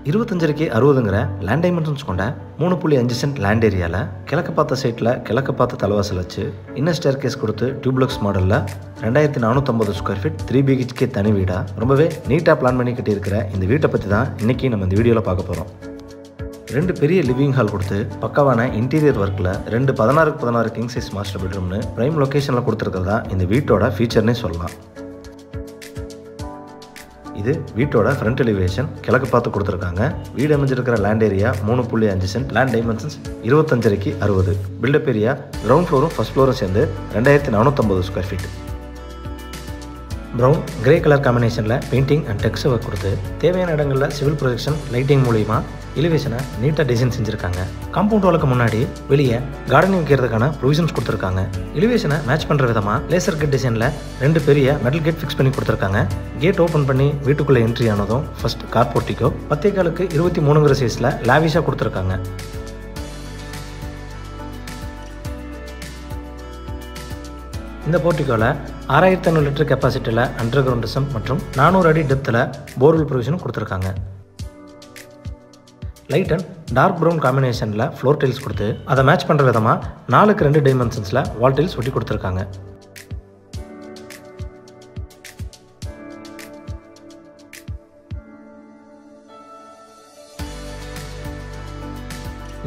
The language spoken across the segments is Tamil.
25க்கு 60ங்கிற லேண்ட் டைமென்ஷன்ஸ் கொண்ட 3.5 சென்ட் லேண்ட் ஏரியாவில் கிழக்கு பார்த்த சைட்டில் கிழக்கு பார்த்த தலைவாசல் வச்சு இன்னர் ஸ்டேர் கேஸ் கொடுத்து டியூப்ளக்ஸ் மாடலில் 2450 ஸ்கொயர் ஃபீட் 3 BHK தனி வீடாக ரொம்பவே நீட்டாக பிளான் பண்ணி கட்டியிருக்கிற இந்த வீட்டை பற்றி தான் இன்றைக்கி நம்ம இந்த வீடியோவில் பார்க்க போகிறோம். 2 பெரிய லிவிங் ஹால் கொடுத்து பக்காவான இன்டீரியர் ஒர்க்கில் 2 16x16 கிங் சைஸ் மாஸ்டர் பெட்ரூம்னு ப்ரைம் லொக்கேஷனில் கொடுத்துருக்கிறதா இந்த வீட்டோட ஃபீச்சர்னே சொல்லலாம். இது வீட்டோட ஃப்ரண்ட் எலிவேஷன் கிழக்கு பார்த்து கொடுத்துருக்காங்க. வீடு அமைஞ்சிருக்கிற land area 3.5 cent, land dimensions 25க்கு 60. பில்டப் ஏரியா கிரவுண்ட் ஃப்ளோரும் ஃபர்ஸ்ட் ஃப்ளோரும் சேர்ந்து 2450 square feet. Brown grey colour காம்பினேஷனில் பெயிண்டிங் அண்ட் டெக்ஸ்ட் ஒர்க் கொடுத்து தேவையான இடங்களில் சிவில் ப்ரொஜெக்ஷன் லைட்டிங் மூலிமா எலிவேஷனை நீட்டாக டிசைன் செஞ்சுருக்காங்க. காம்பவுண்ட் வாலுக்கு முன்னாடி வெளியே கார்டனிங் வைக்கிறதுக்கான ப்ரொவிஷன்ஸ் கொடுத்துருக்காங்க. எலிவேஷனை மேட்ச் பண்ணுற விதமாக லேசர் கேட் டிசைனில் 2 பெரிய மெட்டல் கேட் ஃபிக்ஸ் பண்ணி கொடுத்துருக்காங்க. கேட் ஓப்பன் பண்ணி வீட்டுக்குள்ளே என்ட்ரி ஆனதும் ஃபர்ஸ்ட் கார் போர்ட்டிகோ 10 23ங்கிற சைஸில் லாவிஷாக கொடுத்துருக்காங்க. இந்த போர்ட்டிகோவில் 6500 லிட்டர் கெப்பாசிட்டியில் அண்டர் கிரவுண்ட் சம்ப் மற்றும் 400 அடி டெப்த்தில் போர்வெல் ப்ரொவிஷனும் கொடுத்துருக்காங்க. லைட் அண்ட் டார்க் ப்ரௌன் காம்பினேஷனில் ஃப்ளோர் டைல்ஸ் கொடுத்து அதை மேட்ச் பண்ணுற விதமாக 4x2 டைமென்ஷன்ஸில் வால் டைல்ஸ் ஒட்டி கொடுத்துருக்காங்க.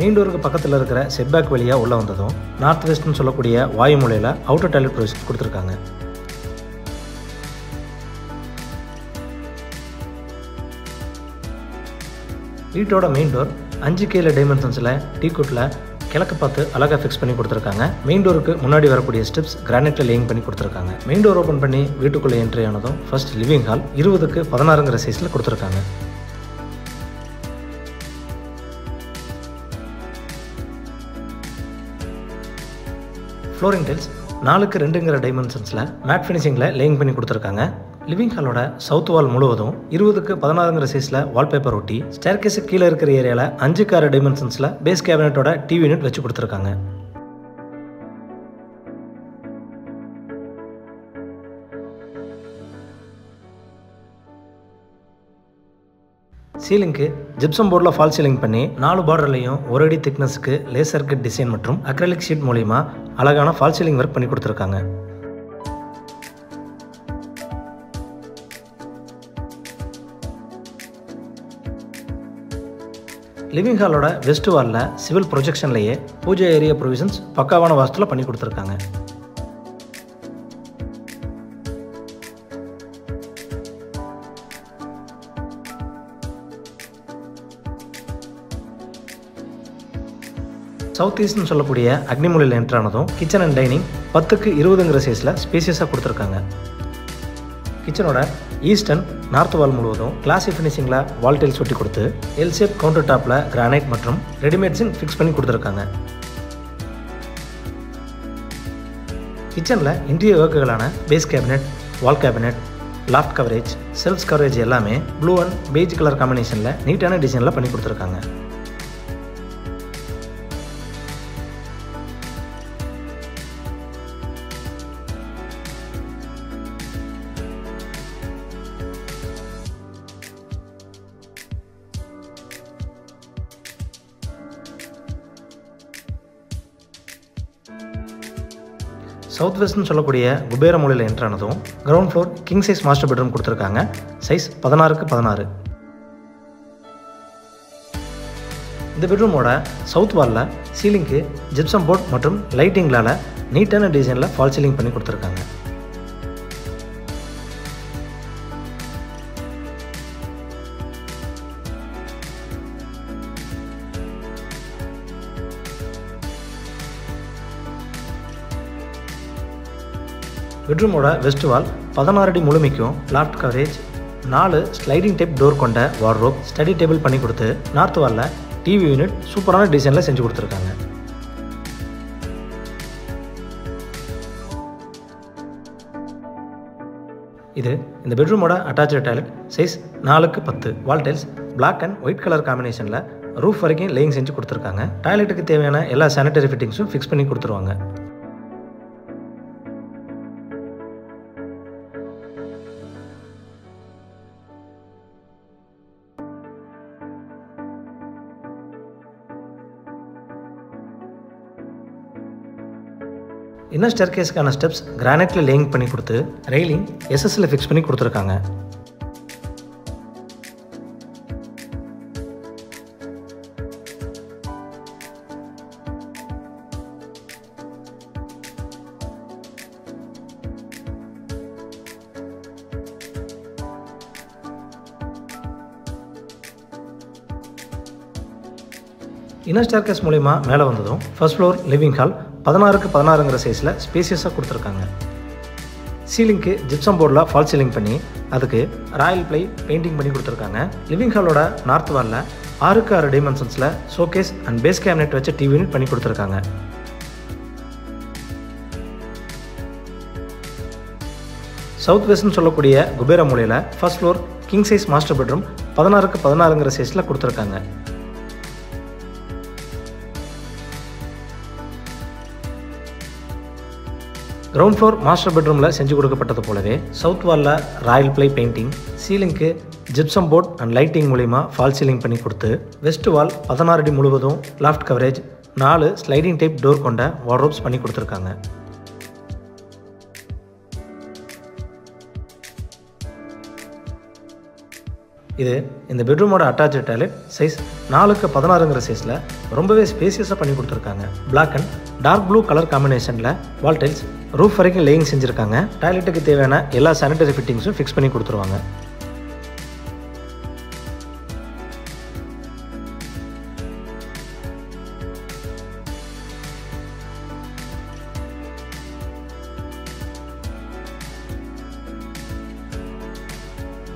மெயின் டோருக்கு பக்கத்தில் இருக்கிற செட்பேக் வழியாக உள்ளே வந்ததும் நார்த் வெஸ்ட்னு சொல்லக்கூடிய வாயு மூலையில் அவுட்டர் டாய்லெட் ப்ரொவிஷன் கொடுத்துருக்காங்க. வீட்டோட மெயின் டோர் 5K டைமென்ஷன்ஸில் டீக்குட்டில் கிழக்கு பார்த்து அழகாக ஃபிக்ஸ் பண்ணி கொடுத்துருக்காங்க. மெயின் டோருக்கு முன்னாடி வரக்கூடிய ஸ்டெப்ஸ் கிரானைட்டில் லேயிங் பண்ணி கொடுத்துருக்காங்க. மெயின் டோர் ஓப்பன் பண்ணி வீட்டுக்குள்ளே என்ட்ரி ஆனதும் ஃபர்ஸ்ட் லிவிங் ஹால் 20க்கு 16ங்கிற சைஸில் கொடுத்துருக்காங்க. ஃப்ளோரிங் டைல்ஸ் 4x2ங்கிற டைமென்ஷன்ஸில் மேட் ஃபினிஷிங்கில் லேயிங் பண்ணி கொடுத்துருக்காங்க. லிவிங் ஹாலோட சவுத் வால் முழுவதும் 20க்கு 16ங்கிற சைஸில் வால்பேப்பர் ஒட்டி ஸ்டேர்கேஸுக்கு கீழே இருக்கிற ஏரியாவில் 5x6 டைமென்ஷன்ஸில் பேஸ் கேபினட்டோட டிவி யூனிட் வச்சு கொடுத்துருக்காங்க. சீலிங்க்கு ஜிப்சம் போர்டில் ஃபால் சீலிங் பண்ணி 4 பார்டர்லையும் 1 அடி திக்னஸ்க்கு லேசர் கட் டிசைன் மற்றும் அக்ரலிக் ஷீட் மூலிமா அழகான ஃபால் சீலிங் ஒர்க் பண்ணி கொடுத்துருக்காங்க. லிவிங் ஹாலோட வெஸ்ட் வாலில் சிவில் ப்ரொஜெக்ஷன்லேயே பூஜை ஏரியா ப்ரொவிஷன்ஸ் பக்காவான வாஸ்துல பண்ணி கொடுத்துருக்காங்க. சவுத் ஈஸ்ட்னு சொல்லக்கூடிய அக்னிமூலையில் என்ட்ரானதும் கிச்சன் அண்ட் டைனிங் 10க்கு 20ங்கிற சைஸில் ஸ்பேசியஸாக கொடுத்துருக்காங்க. கிச்சனோட ஈஸ்ட் அண்ட் நார்த் வால் முழுவதும் கிளாசி ஃபினிஷிங்கில் வால் டைல்ஸ் ஒட்டி கொடுத்து எல் ஷேப் கவுண்டர் டாப்பில் கிரானைட் மற்றும் ரெடிமேட் சிங்க் ஃபிக்ஸ் பண்ணி கொடுத்துருக்காங்க. கிச்சனில் இன்டீரியர் ஒர்க்குகளான base cabinet, wall cabinet, loft coverage, shelves coverage எல்லாமே ப்ளூ அண்ட் பெய்ஜ் கலர் காம்பினேஷனில் நீட்டான டிசைனில் பண்ணி கொடுத்துருக்காங்க. சவுத் வெஸ்ட்னு சொல்லக்கூடிய குபேர மூலையில் என்ட்ரானதும் ground floor king size master bedroom கொடுத்துருக்காங்க. சைஸ் 16க்கு 16. இந்த பெட்ரூமோட சவுத் வாலில் சீலிங்க்கு ஜிப்சம் போர்ட் மற்றும் லைட்டிங்களால் நீட்டான டிசைனில் ஃபால் சீலிங் பண்ணி கொடுத்துருக்காங்க. பெட்ரூமோட வெஸ்ட் வால் 16 அடி முழுமைக்கும் loft coverage, 4 sliding type door கொண்ட வார்ட்ரோப், ஸ்டடி டேபிள் பண்ணி கொடுத்து நார்த் வாலில் டிவி யூனிட் சூப்பரான டிசைனில் செஞ்சு கொடுத்துருக்காங்க. இது இந்த பெட்ரூமோட அட்டாச்சு டாய்லெட். சைஸ் 4க்கு 10. Wall tiles black and white colour காம்பினேஷனில் ரூஃப் வரைக்கும் லேயிங் செஞ்சு கொடுத்துருக்காங்க. டாய்லெட்டுக்கு தேவையான எல்லா சானிட்டரி ஃபிட்டிங்ஸும் ஃபிக்ஸ் பண்ணி கொடுத்துருவாங்க. இன்னர் ஸ்டேர்கேஸ்க்கான ஸ்டெப்ஸ் கிரானைட்டில் லேயிங் பண்ணி கொடுத்து ரெயிலிங் எஸ்எஸ்ல ஃபிக்ஸ் பண்ணி கொடுத்துருக்காங்க. இன்னர் ஸ்டேர்கேஸ் மூலிமா மேலே வந்ததும் ஃபர்ஸ்ட் ஃப்ளோர் லிவிங் ஹால் 16க்கு 16ங்கிற சைஸில் ஸ்பேசியஸாக கொடுத்துருக்காங்க. சீலிங்க்கு ஜிப்சம் போர்டில் ஃபால் சீலிங் பண்ணி அதுக்கு ராயல் ப்ளை பெயிண்டிங் பண்ணி கொடுத்துருக்காங்க. லிவிங் ஹாலோட நார்த் வாலில் 6க்கு 6 டைமென்ஷன்ஸில் ஷோகேஸ் அண்ட் பேஸ் கேபினெட் வச்சு டிவி யூனிட் பண்ணி கொடுத்துருக்காங்க. சவுத் வெஸ்ட்னு சொல்லக்கூடிய குபேர மூலையில் first floor king size master bedroom 16க்கு 16ங்கிற சைஸில் கொடுத்துருக்காங்க. கிரவுண்ட் ஃப்ளோர் மாஸ்டர் பெட்ரூமில் செஞ்சு கொடுக்கப்பட்டது போலவே சவுத் வாலில் ராயல் ப்ளை பெயிண்டிங், சீலிங்க்கு ஜிப்சம் போர்ட் அண்ட் லைட்டிங் மூலிமா ஃபால் சீலிங் பண்ணி கொடுத்து வெஸ்ட் வால் 16 அடி முழுவதும் loft coverage 4 sliding type door கொண்ட வார்ட்ரோப்ஸ் பண்ணி கொடுத்துருக்காங்க. இது இந்த பெட்ரூமோட அட்டாச்சு டாய்லெட் சைஸ் 4க்கு 16ங்கிற சைஸில் ரொம்பவே ஸ்பேசியஸாக பண்ணி கொடுத்துருக்காங்க. Black and dark blue colour காம்பினேஷனில் வால் டைல்ஸ் ரூஃப் வரைக்கும் லேயிங் செஞ்சுருக்காங்க. டாய்லெட்டுக்கு தேவையான எல்லா சானிட்டரி ஃபிட்டிங்ஸும் ஃபிக்ஸ் பண்ணி கொடுத்துருவாங்க.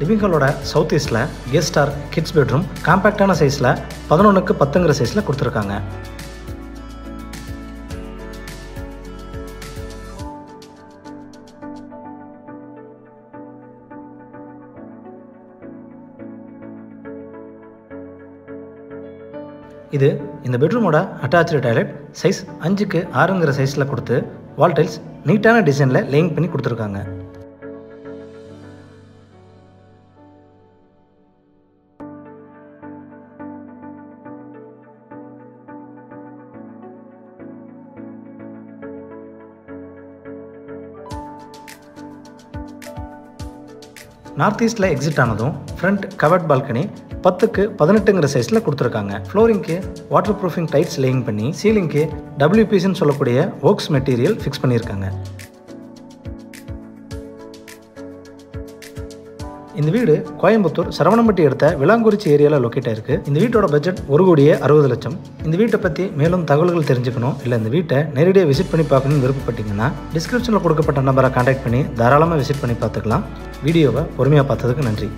லிவிங் ஹாலோட சவுத் ஈஸ்டில் கெஸ்ட் ஸ்டார் கிட்ஸ் பெட்ரூம் காம்பேக்டான சைஸில் 11க்கு 10ங்கிற சைஸில் கொடுத்துருக்காங்க. இது இந்த பெட்ரூமோட அட்டாச்சு டாய்லெட் சைஸ் 5க்கு 6ங்கிற சைஸில் கொடுத்து வால் டைல்ஸ் நீட்டான டிசைனில் லேயிங் பண்ணி கொடுத்துருக்காங்க. நார்த் ஈஸ்டில் எக்ஸிட் ஆனதும் ஃப்ரண்ட் கவர்ட் பால்கனி 10க்கு 18ங்கிற சைஸில் கொடுத்துருக்காங்க. ஃப்ளோரிங்க்கு வாட்டர் ப்ரூஃபிங் டைல்ஸ் லேயிங் பண்ணி சீலிங்க்கு WPCன்னு சொல்லக்கூடிய ஓக்ஸ் மெட்டீரியல் ஃபிக்ஸ் பண்ணியிருக்காங்க. இந்த வீடு கோயம்புத்தூர் சரவணம்பட்டி அடுத்த விளாங்குறிச்சி ஏரியாவில் லொக்கேட் ஆயிருக்கு. இந்த வீட்டோட பட்ஜெட் 1,60,00,000. இந்த வீட்டை பற்றி மேலும் தகவல்கள் தெரிஞ்சுக்கணும் இல்லை இந்த வீட்டை நேரடியாக விசிட் பண்ணி பார்க்கணும்னு விருப்பப்பட்டீங்கன்னா டிஸ்கிரிப்ஷனில் கொடுக்கப்பட்ட நம்பரை கான்டாக்ட் பண்ணி தாராளமாக விசிட் பண்ணி பார்த்துக்கலாம். வீடியோவை பொறுமையாக பார்த்ததுக்கு நன்றி.